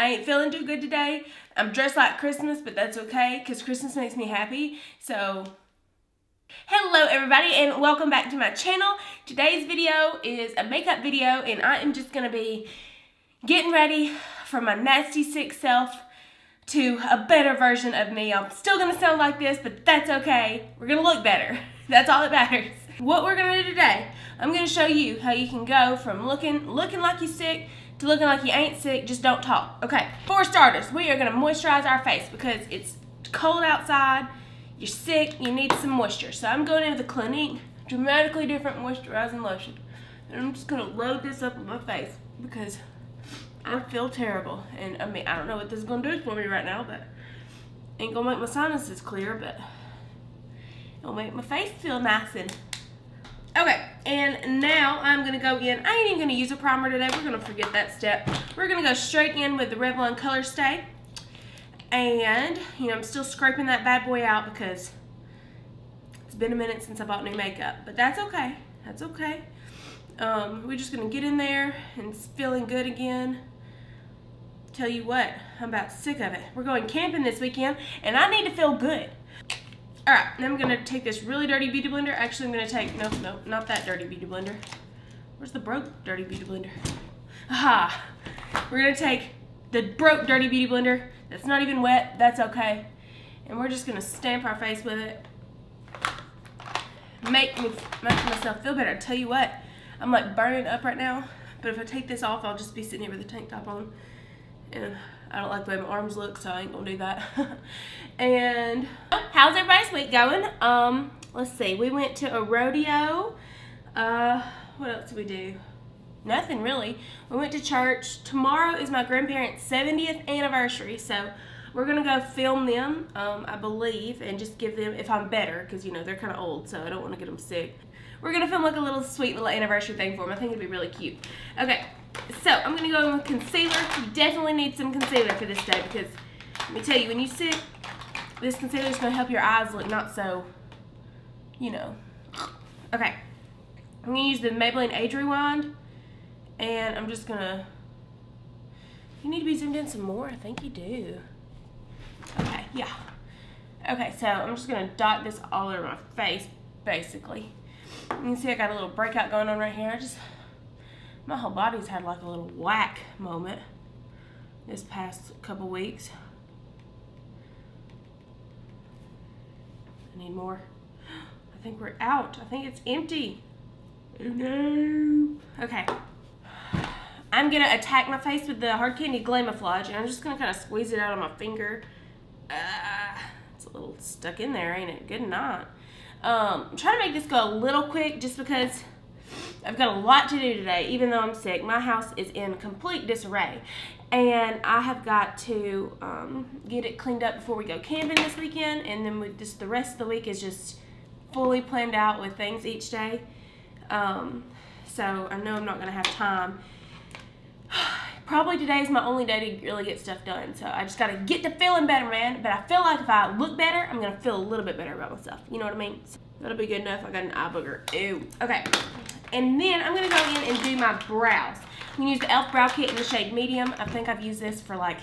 I ain't feeling too good today. I'm dressed like Christmas, but that's okay because Christmas makes me happy. So, hello everybody and welcome back to my channel. Today's video is a makeup video and I am just going to be getting ready for my nasty sick self to a better version of me. I'm still going to sound like this, but that's okay. We're going to look better. That's all that matters. What we're going to do today, I'm going to show you how you can go from looking like you're sick to looking like you ain't sick, just don't talk. Okay, for starters, we are gonna moisturize our face because it's cold outside, you're sick, you need some moisture. So I'm going into the Clinique Dramatically Different Moisturizing Lotion. And I'm just gonna load this up on my face because I feel terrible. And I mean, I don't know what this is gonna do for me right now, but ain't gonna make my sinuses clear, but it'll make my face feel nice and okay, and now I'm going to go in. I ain't even going to use a primer today. We're going to forget that step. We're going to go straight in with the Revlon Color Stay. And, you know, I'm still scraping that bad boy out because it's been a minute since I bought new makeup. But that's okay. That's okay. We're just going to get in there and it's feeling good again. Tell you what, I'm about sick of it. We're going camping this weekend and I need to feel good. Alright, then I'm going to take this really dirty beauty blender. Actually, I'm going to take, no, not that dirty beauty blender. Where's the broke dirty beauty blender? Aha! We're going to take the broke dirty beauty blender. That's not even wet. That's okay. And we're just going to stamp our face with it. Make myself feel better. I tell you what, I'm like burning up right now. But if I take this off, I'll just be sitting here with a tank top on. And I don't like the way my arms look, so I ain't gonna do that. And how's everybody's week going? Let's see. We went to a rodeo. What else did we do? Nothing really. We went to church. Tomorrow is my grandparents' 70th anniversary, so we're gonna go film them, I believe, and just give them, if I'm better, because you know they're kind of old, so I don't want to get them sick. We're gonna film like a little sweet little anniversary thing for them. I think it'd be really cute. Okay. So, I'm going to go in with concealer. You definitely need some concealer for this day because, let me tell you, when you're sick, this concealer is going to help your eyes look not so, you know. Okay. I'm going to use the Maybelline Age Rewind, and I'm just going to, you need to be zoomed in some more. I think you do. Okay, yeah. Okay, so I'm just going to dot this all over my face, basically. You can see I got a little breakout going on right here. My whole body's had like a little whack moment this past couple weeks. I need more. I think we're out. I think it's empty. Oh no. Okay. I'm going to attack my face with the Hard Candy Glamoflage and I'm just going to kind of squeeze it out on my finger. It's a little stuck in there, ain't it? Good or not. I'm trying to make this go a little quick just because I've got a lot to do today, even though I'm sick. My house is in complete disarray, and I have got to get it cleaned up before we go camping this weekend, and then the rest of the week is just fully planned out with things each day. So I know I'm not going to have time. Probably today's my only day to really get stuff done, so I just got to get to feeling better, man. But I feel like if I look better, I'm going to feel a little bit better about myself. You know what I mean? So that'll be good enough. I got an eye booger. Ew. Okay. And then I'm going to go in and do my brows. I'm going to use the e.l.f. Brow Kit in the shade Medium. I think I've used this for like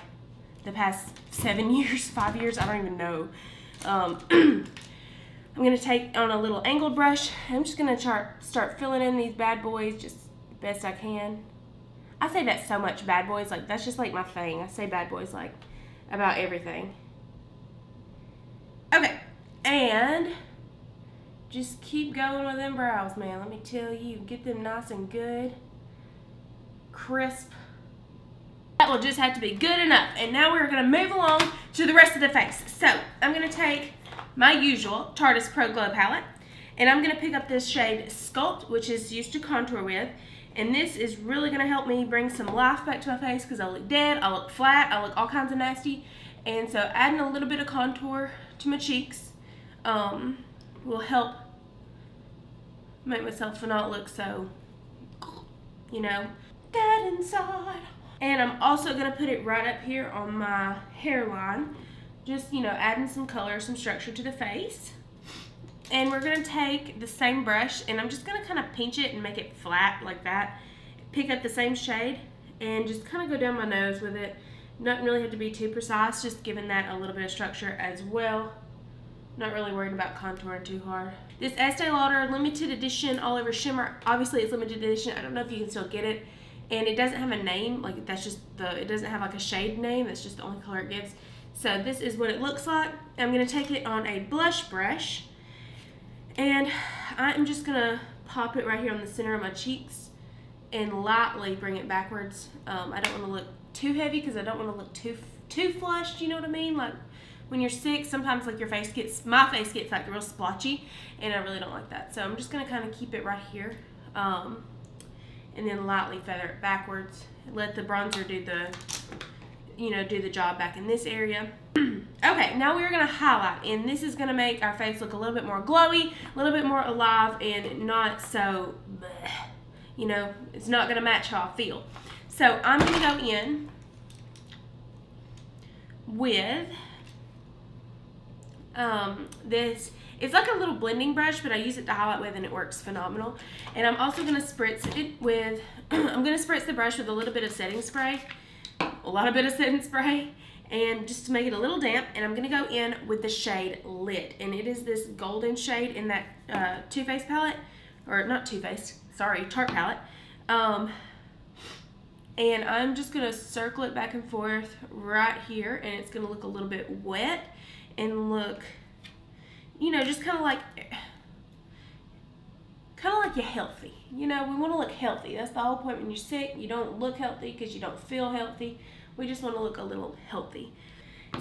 the past 7 years, 5 years. I don't even know. I'm going to take on a little angled brush. I'm just going to start filling in these bad boys just the best I can. I say that so much, bad boys. Like, that's just like my thing. I say bad boys like about everything. Okay. And just keep going with them brows, man. Let me tell you, get them nice and good, crisp. That will just have to be good enough. And now we're going to move along to the rest of the face. So, I'm going to take my usual Tarte Pro Glow palette, and I'm going to pick up this shade Sculpt, which is used to contour with. And this is really going to help me bring some life back to my face because I look dead, I look flat, I look all kinds of nasty. And so adding a little bit of contour to my cheeks will help make myself not look so, you know, dead inside. And I'm also going to put it right up here on my hairline. Just, you know, adding some color, some structure to the face. And we're going to take the same brush and I'm just going to kind of pinch it and make it flat like that. Pick up the same shade and just kind of go down my nose with it Not really have to be too precise, just giving that a little bit of structure as well. Not really worried about contouring too hard. This Estee Lauder limited edition all over shimmer. Obviously it's limited edition. I don't know if you can still get it. And it doesn't have a name. Like that's just it doesn't have like a shade name. That's just the only color it gives. So this is what it looks like. I'm gonna take it on a blush brush. And I'm just gonna pop it right here on the center of my cheeks and lightly bring it backwards. I don't wanna look too heavy because I don't wanna look too flushed, you know what I mean? Like, when you're sick, sometimes like my face gets like real splotchy, and I really don't like that. So I'm just gonna kind of keep it right here, and then lightly feather it backwards. Let the bronzer do the job back in this area. Okay, now we're gonna highlight, and this is gonna make our face look a little bit more glowy, a little bit more alive, and not so, bleh, it's not gonna match how I feel. So I'm gonna go in with this. It's like a little blending brush, but I use it to highlight with and it works phenomenal. And I'm also going to spritz it with, I'm going to spritz the brush with a little bit of setting spray, and just to make it a little damp. And I'm going to go in with the shade Lit, and it is this golden shade in that Too Faced palette, or not Too Faced, sorry, Tarte palette. And I'm just going to circle it back and forth right here, and it's going to look a little bit wet and look, just kind of like you're healthy. We want to look healthy. That's the whole point. When you're sick, you don't look healthy because you don't feel healthy. We just want to look a little healthy.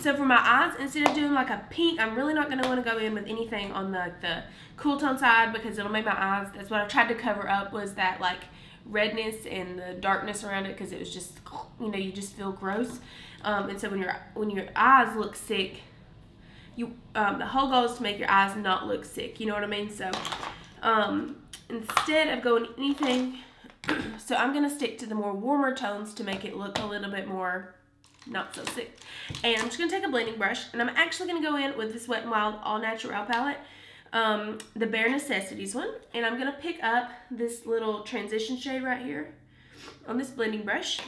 So for my eyes, instead of doing like a pink, I'm really not going to want to go in with anything on the cool tone side because it'll make my eyes, that's what I tried to cover up, was that like redness and the darkness around it, because it was just, you just feel gross. And so when your eyes look sick, the whole goal is to make your eyes not look sick, you know what I mean? So instead of going anything, so I'm going to stick to the more warmer tones to make it look a little bit more not so sick. And I'm just going to take a blending brush, and I'm actually going to go in with this Wet n Wild All Natural palette, the Bare Necessities one, and I'm going to pick up this little transition shade right here on this blending brush,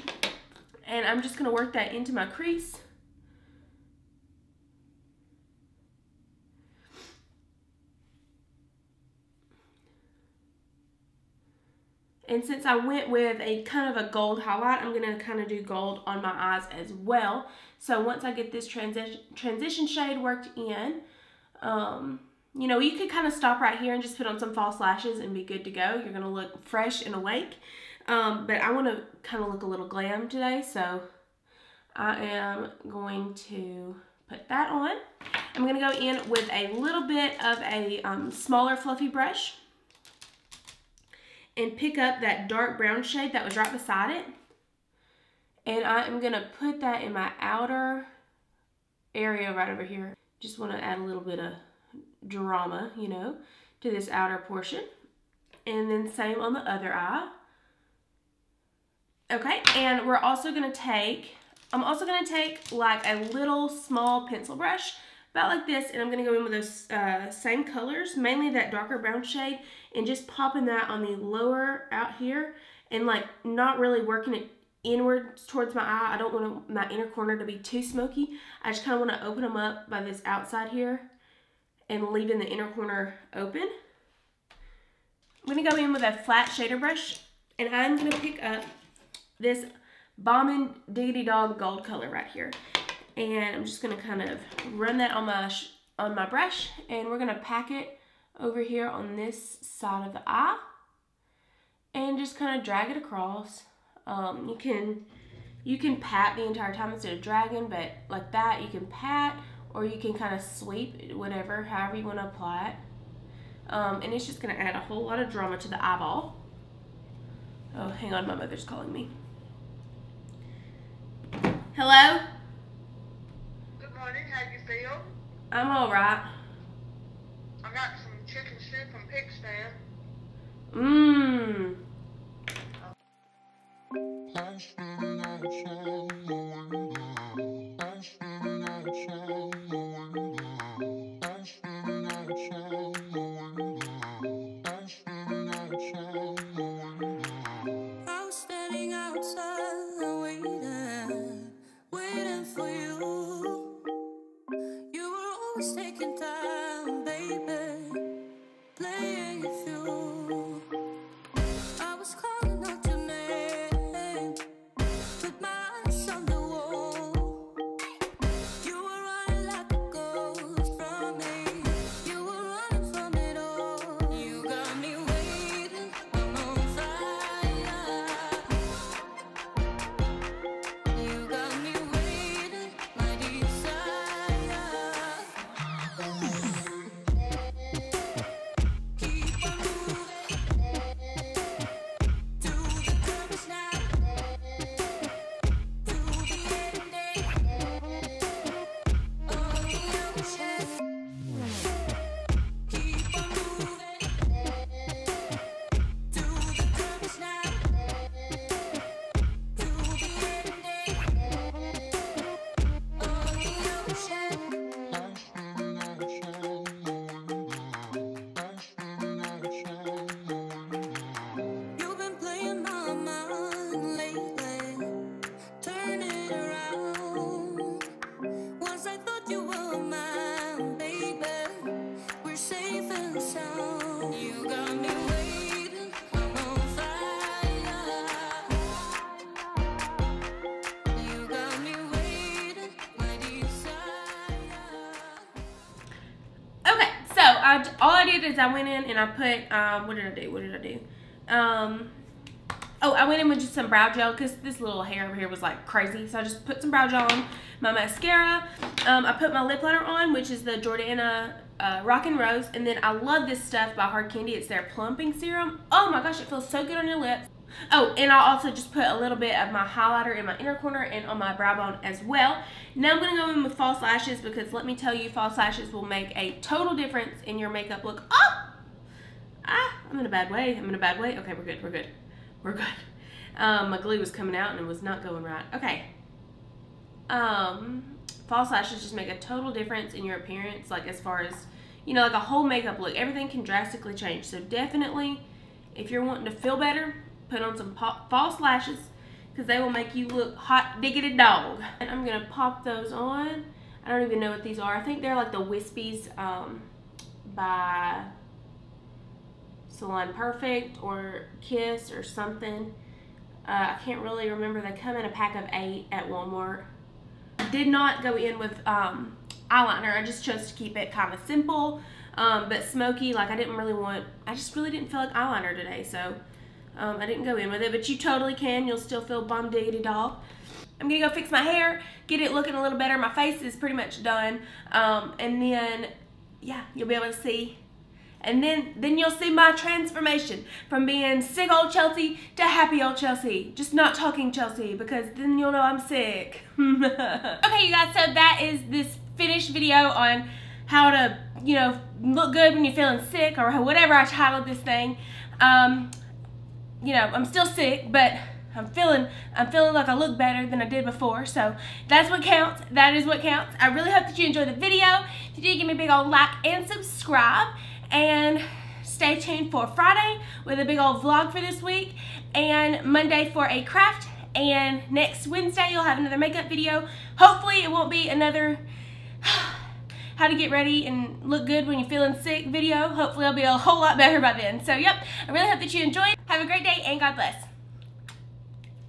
and I'm just going to work that into my crease. And since I went with a kind of a gold highlight, I'm going to kind of do gold on my eyes as well. So once I get this transition shade worked in, you could kind of stop right here and just put on some false lashes and be good to go. You're going to look fresh and awake. But I want to kind of look a little glam today, so I am going to put that on. I'm going to go in with a little bit of a smaller fluffy brush and pick up that dark brown shade that was right beside it. And I am going to put that in my outer area right over here. Just want to add a little bit of drama, to this outer portion. And then same on the other eye. Okay, and we're also going to take, I'm also going to take like a little small pencil brush, about like this, and I'm going to go in with those same colors, mainly that darker brown shade, and just popping that on the lower out here, and like not really working it inwards towards my eye. I don't want my inner corner to be too smoky. I just kind of want to open them up by this outside here and leaving the inner corner open. I'm going to go in with a flat shader brush, and I'm going to pick up this Bombin' Diggity Dog gold color right here. And I'm just going to kind of run that on my brush, and we're going to pack it over here on this side of the eye and just kind of drag it across. You can pat the entire time instead of dragging, but like that you can pat, or you can kind of sweep, whatever, however you want to apply it. And it's just going to add a whole lot of drama to the eyeball. Oh, hang on, my mother's calling me. Hello? Good morning, how you feel? I'm alright. I got some chicken soup and pig stand. Mmm. I'm standing outside waiting all I did is I went in and I put, what did I do? Oh, I went in with just some brow gel because this little hair over here was like crazy. So I just put some brow gel on, my mascara. I put my lip liner on, which is the Jordana Rockin' Rose. And then I love this stuff by Hard Candy. It's their plumping serum. Oh my gosh, it feels so good on your lips. Oh, and I also just put a little bit of my highlighter in my inner corner and on my brow bone as well. Now I'm going to go in with false lashes because let me tell you, false lashes will make a total difference in your makeup look. Oh! I'm in a bad way. Okay, we're good. My glue was coming out and it was not going right. Okay. False lashes just make a total difference in your appearance, like as far as, you know, like a whole makeup look. Everything can drastically change. So definitely, if you're wanting to feel better, put on some false lashes because they will make you look hot diggity dog. And I'm going to pop those on. I don't even know what these are. I think they're like the Wispies by Salon Perfect or Kiss or something. I can't really remember. They come in a pack of 8 at Walmart. I did not go in with eyeliner. I just chose to keep it kind of simple but smoky. Like I just really didn't feel like eyeliner today, so I didn't go in with it, but you totally can. You'll still feel bomb diggity dog. I'm gonna go fix my hair, get it looking a little better. My face is pretty much done, and then yeah, you'll be able to see. And then you'll see my transformation from being sick old Chelsea to happy old Chelsea. Just not talking Chelsea because then you'll know I'm sick. Okay, you guys, so that is this finished video on how to, you know, look good when you're feeling sick or whatever I titled this thing. You know, I'm still sick, but I'm feeling like I look better than I did before, so that's what counts. That is what counts. I really hope that you enjoyed the video. If you did, give me a big old like and subscribe. And stay tuned for Friday with a big old vlog for this week, and Monday for a craft, and next Wednesday you'll have another makeup video. Hopefully it won't be another how to get ready and look good when you're feeling sick video. Hopefully I'll be a whole lot better by then. So yep, I really hope that you enjoyed. Have a great day and God bless.